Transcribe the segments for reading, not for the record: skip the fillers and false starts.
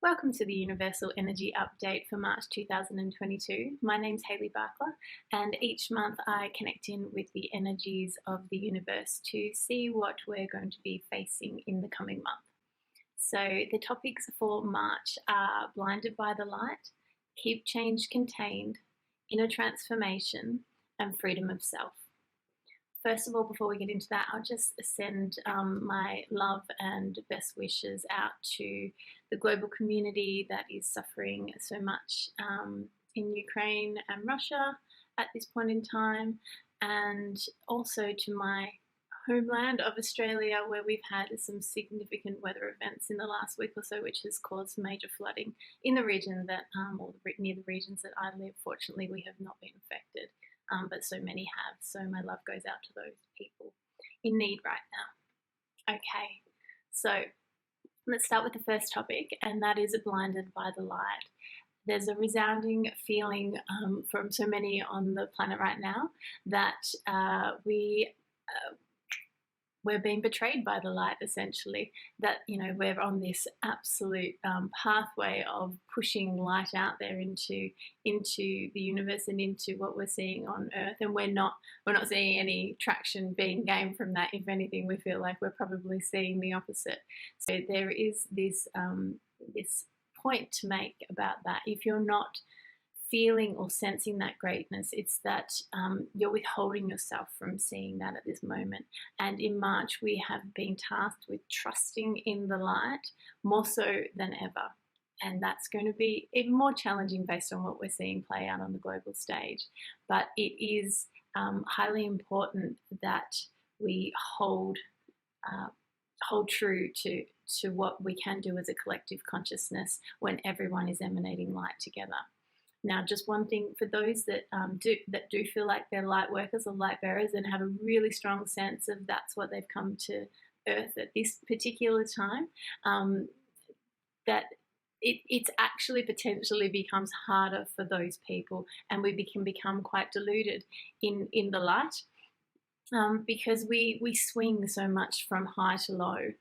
Welcome to the Universal Energy Update for March 2022. My name's Hayley Barkla, and each month I connect in with the energies of the universe to see what we're going to be facing in the coming month. So, the topics for March are blinded by the light, keep change contained, inner transformation, and freedom of self. First of all, before we get into that, I'll just send my love and best wishes out to the global community that is suffering so much in Ukraine and Russia at this point in time, and also to my homeland of Australia, where we've had some significant weather events in the last week or so, which has caused major flooding in the region that, or near the regions that I live. Fortunately, we have not been affected. But so many have. So my love goes out to those people in need right now. Okay, so let's start with the first topic, and that is blinded by the light. There's a resounding feeling from so many on the planet right now that we're being betrayed by the light, essentially. That, we're on this absolute pathway of pushing light out there into the universe and into what we're seeing on Earth, and we're not seeing any traction being gained from that. If anything, we feel like we're probably seeing the opposite. So there is this this point to make about that. If you're not feeling or sensing that greatness, it's that you're withholding yourself from seeing that at this moment. And in March, we have been tasked with trusting in the light more so than ever. And that's going to be even more challenging based on what we're seeing play out on the global stage. But it is highly important that we hold true to what we can do as a collective consciousness when everyone is emanating light together. Now, just one thing for those that do feel like they're light workers or light bearers and have a really strong sense of that's what they've come to Earth at this particular time, that it's actually potentially becomes harder for those people, and we can become quite deluded in the light because we swing so much from high to low.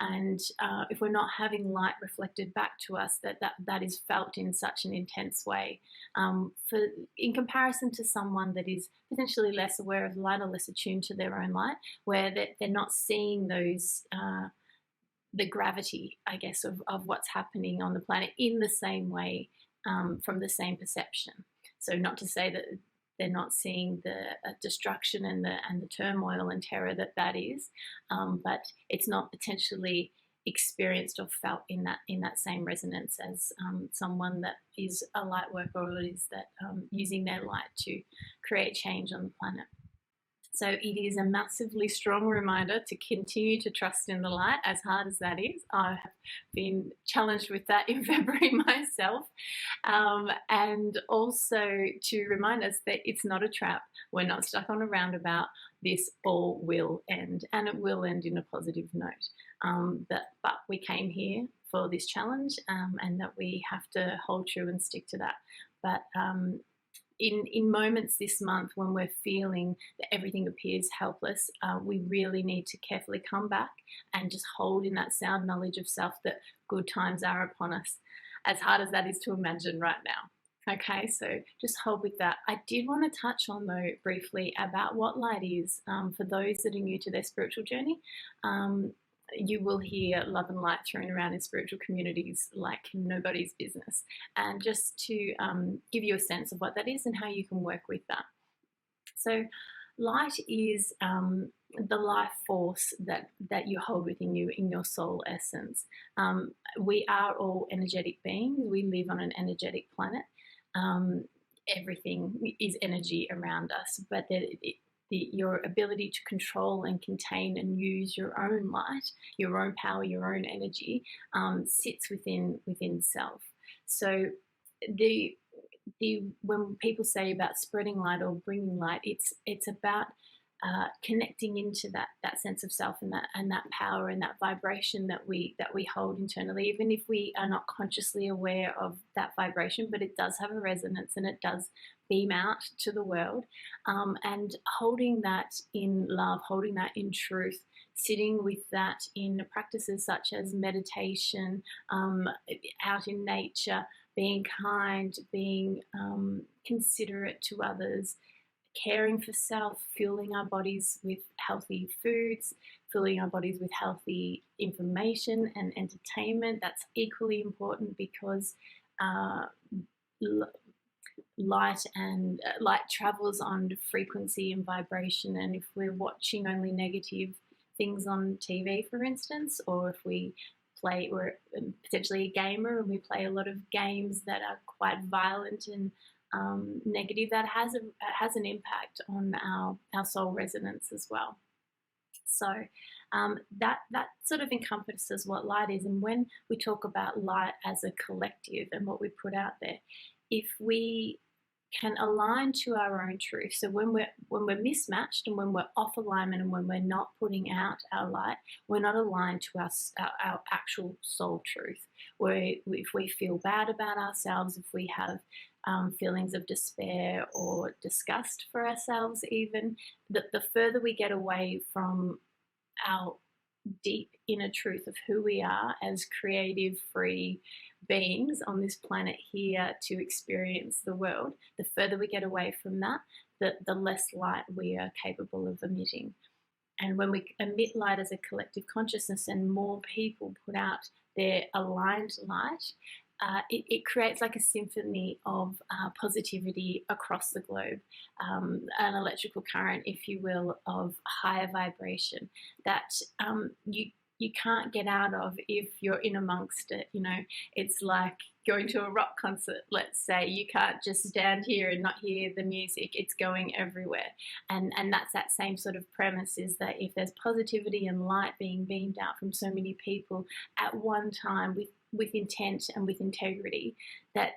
And if we're not having light reflected back to us, that is felt in such an intense way. In comparison to someone that is potentially less aware of light or less attuned to their own light, where they're not seeing those the gravity, I guess, of what's happening on the planet in the same way from the same perception. So not to say that they're not seeing the destruction and the turmoil and terror that is, but it's not potentially experienced or felt in that same resonance as someone that is a light worker or is that using their light to create change on the planet. So it is a massively strong reminder to continue to trust in the light, as hard as that is. I have been challenged with that in February myself. And also to remind us that it's not a trap. We're not stuck on a roundabout. This all will end, and it will end in a positive note. But we came here for this challenge, and that we have to hold true and stick to that. But in moments this month when we're feeling that everything appears helpless, we really need to carefully come back and just hold in that sound knowledge of self that good times are upon us, as hard as that is to imagine right now. Okay, so just hold with that. I did want to touch on, though, briefly about what light is for those that are new to their spiritual journey. You will hear love and light thrown around in spiritual communities like nobody's business. And just to give you a sense of what that is and how you can work with that. So light is the life force that you hold within you in your soul essence. We are all energetic beings. We live on an energetic planet. Everything is energy around us, but your ability to control and contain and use your own light, your own power, your own energy sits within self. So when people say about spreading light or bringing light, it's about connecting into that sense of self and that power and that vibration that we hold internally, even if we are not consciously aware of that vibration, but it does have a resonance and it does beam out to the world. And holding that in love, holding that in truth, sitting with that in practices such as meditation, out in nature, being kind, being considerate to others, caring for self, fueling our bodies with healthy foods, fueling our bodies with healthy information and entertainment. That's equally important because light travels on frequency and vibration, and if we're watching only negative things on TV, for instance, or if we're potentially a gamer and we play a lot of games that are quite violent and negative, that has an impact on our soul resonance as well. So that sort of encompasses what light is. And when we talk about light as a collective and what we put out there, if we can align to our own truth, so when we're mismatched and when we're off alignment and when we're not putting out our light, we're not aligned to our actual soul truth. If we feel bad about ourselves, if we have feelings of despair or disgust for ourselves, even, the further we get away from our deep inner truth of who we are as creative, free beings on this planet here to experience the world, the further we get away from that, the less light we are capable of emitting. And when we emit light as a collective consciousness and more people put out their aligned light, it creates like a symphony of positivity across the globe, an electrical current, if you will, of higher vibration that you can't get out of if you're in amongst it. You know, it's like going to a rock concert, let's say. You can't just stand here and not hear the music. It's going everywhere. And that's that same sort of premise, is that if there's positivity and light being beamed out from so many people at one time with intent and with integrity, that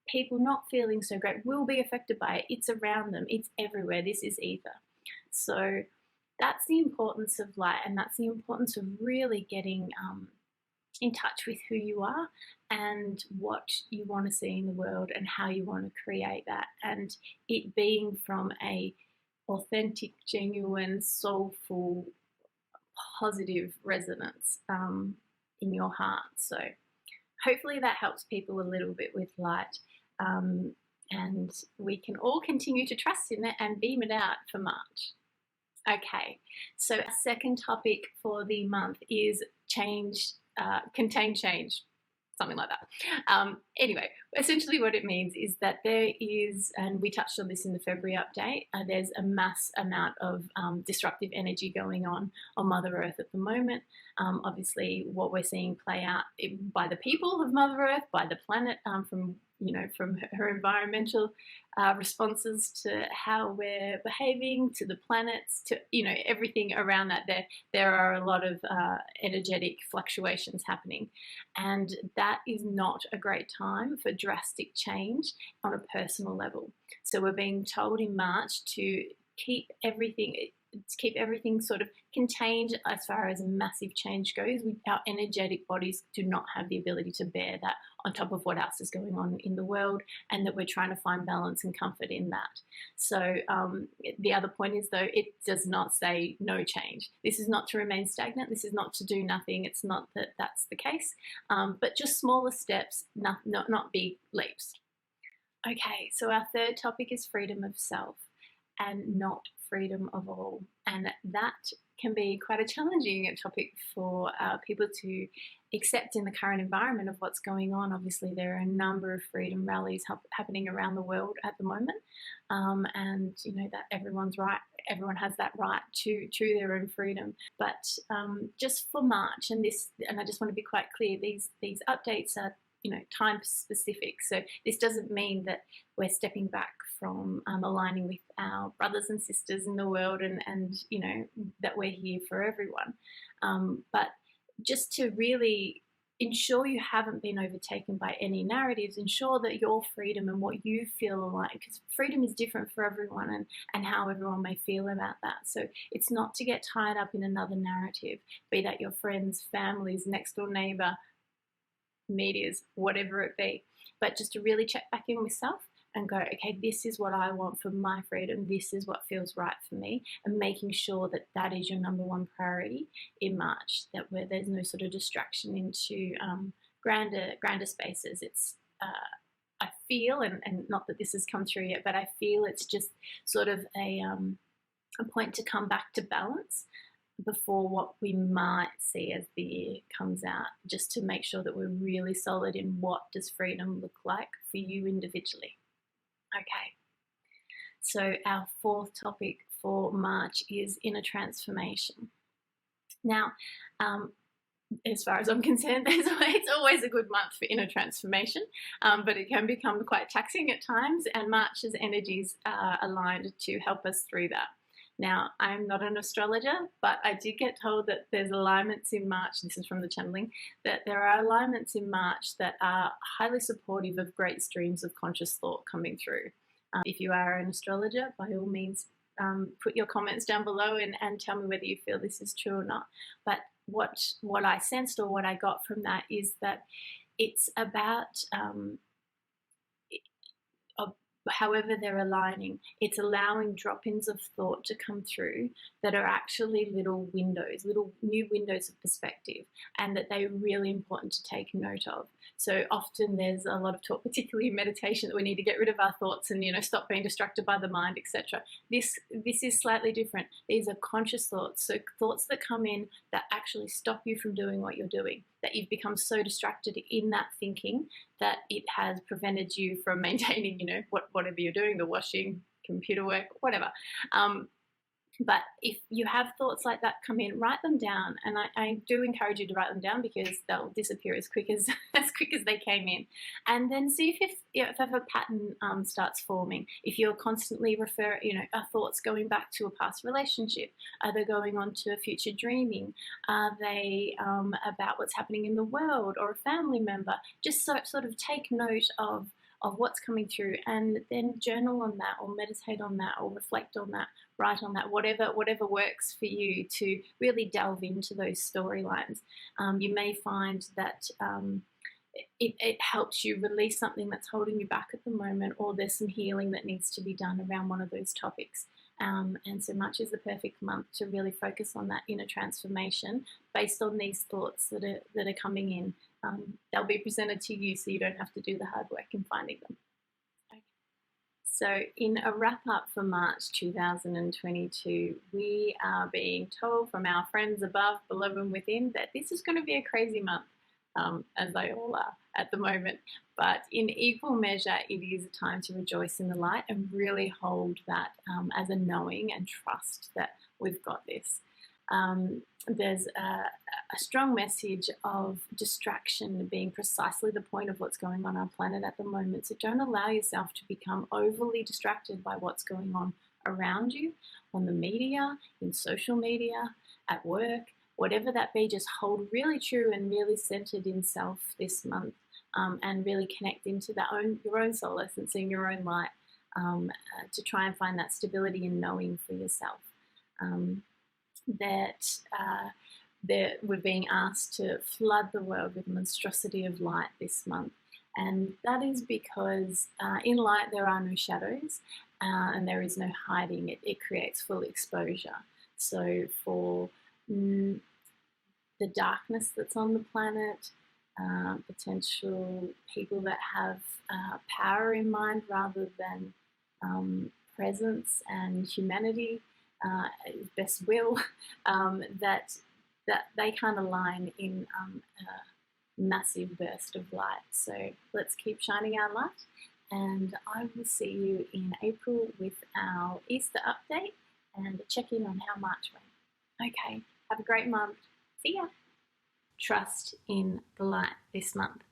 people not feeling so great will be affected by it. It's around them. It's everywhere. This is ether. So that's the importance of light, and that's the importance of really getting in touch with who you are and what you want to see in the world and how you want to create that, and it being from a authentic, genuine, soulful, positive resonance in your heart. So hopefully that helps people a little bit with light, and we can all continue to trust in it and beam it out for March. Okay, so our second topic for the month is change, contain change, something like that. Anyway, essentially what it means is that there is, and we touched on this in the February update, there's a mass amount of disruptive energy going on Mother Earth at the moment. Obviously, what we're seeing play out by the people of Mother Earth, by the planet, from her environmental responses to how we're behaving, to the planets, to everything around that. There are a lot of energetic fluctuations happening, and that is not a great time for drastic change on a personal level. So we're being told in March to keep everything sort of contained as far as massive change goes. Our energetic bodies do not have the ability to bear that on top of what else is going on in the world, and that we're trying to find balance and comfort in that. So the other point is, though, it does not say no change. This is not to remain stagnant. This is not to do nothing. It's not that that's the case, but just smaller steps, not big leaps. Okay, so our third topic is freedom of self and not freedom of all. And that can be quite a challenging topic for people to accept in the current environment of what's going on. Obviously, there are a number of freedom rallies happening around the world at the moment, and that everyone has that right to their own freedom. But just for March, and I just want to be quite clear, these updates are time specific. So this doesn't mean that we're stepping back from aligning with our brothers and sisters in the world, and that we're here for everyone. But just to really ensure you haven't been overtaken by any narratives. Ensure that your freedom and what you feel like, because freedom is different for everyone, and how everyone may feel about that. So it's not to get tied up in another narrative, be that your friends, families, next door neighbor, medias, whatever it be, but just to really check back in with self and go, okay, this is what I want for my freedom. This is what feels right for me, and making sure that that is your number one priority in March. That where there's no sort of distraction into grander spaces. It's I feel, and not that this has come through yet, but I feel it's just sort of a point to come back to balance before what we might see as the year comes out, just to make sure that we're really solid in what does freedom look like for you individually. Okay, so our fourth topic for March is inner transformation. Now, as far as I'm concerned, it's always a good month for inner transformation, but it can become quite taxing at times, and March's energies are aligned to help us through that. Now, I'm not an astrologer, but I did get told that there's alignments in March, this is from the channeling, that there are alignments in March that are highly supportive of great streams of conscious thought coming through. If you are an astrologer, by all means, put your comments down below and tell me whether you feel this is true or not. But what I sensed, or what I got from that, is that it's about however they're aligning, it's allowing drop-ins of thought to come through that are actually little windows, little new windows of perspective, and that they're really important to take note of. So often there's a lot of talk, particularly in meditation, that we need to get rid of our thoughts and, stop being distracted by the mind, etc. This is slightly different. These are conscious thoughts, so thoughts that come in that actually stop you from doing what you're doing, that you've become so distracted in that thinking that it has prevented you from maintaining, whatever you're doing, the washing, computer work, whatever. But if you have thoughts like that come in, write them down, and I do encourage you to write them down, because they'll disappear as quick as they came in. And then see if a pattern starts forming. If you're constantly are thoughts going back to a past relationship? Are they going on to a future dreaming? Are they about what's happening in the world or a family member? Just sort of take note of what's coming through, and then journal on that, or meditate on that, or reflect on that, write on that, whatever works for you to really delve into those storylines. You may find that it helps you release something that's holding you back at the moment, or there's some healing that needs to be done around one of those topics. And so March is the perfect month to really focus on that inner transformation based on these thoughts that are coming in. They'll be presented to you, so you don't have to do the hard work in finding them. Okay. So in a wrap up for March 2022, we are being told from our friends above, below and within, that this is going to be a crazy month, as they all are at the moment. But in equal measure, it is a time to rejoice in the light and really hold that as a knowing and trust that we've got this. There's a strong message of distraction being precisely the point of what's going on our planet at the moment. So don't allow yourself to become overly distracted by what's going on around you, on the media, in social media, at work, whatever that be. Just hold really true and really centered in self this month, and really connect into your own soul essence and your own light, to try and find that stability and knowing for yourself. That we're being asked to flood the world with a monstrosity of light this month. And that is because in light there are no shadows, and there is no hiding. It creates full exposure. So for the darkness that's on the planet, potential people that have power in mind rather than presence and humanity, best will, that they can't align in a massive burst of light. So let's keep shining our light, and I will see you in April with our Easter update and a check-in on how March went. Okay, have a great month. See ya. Trust in the light this month.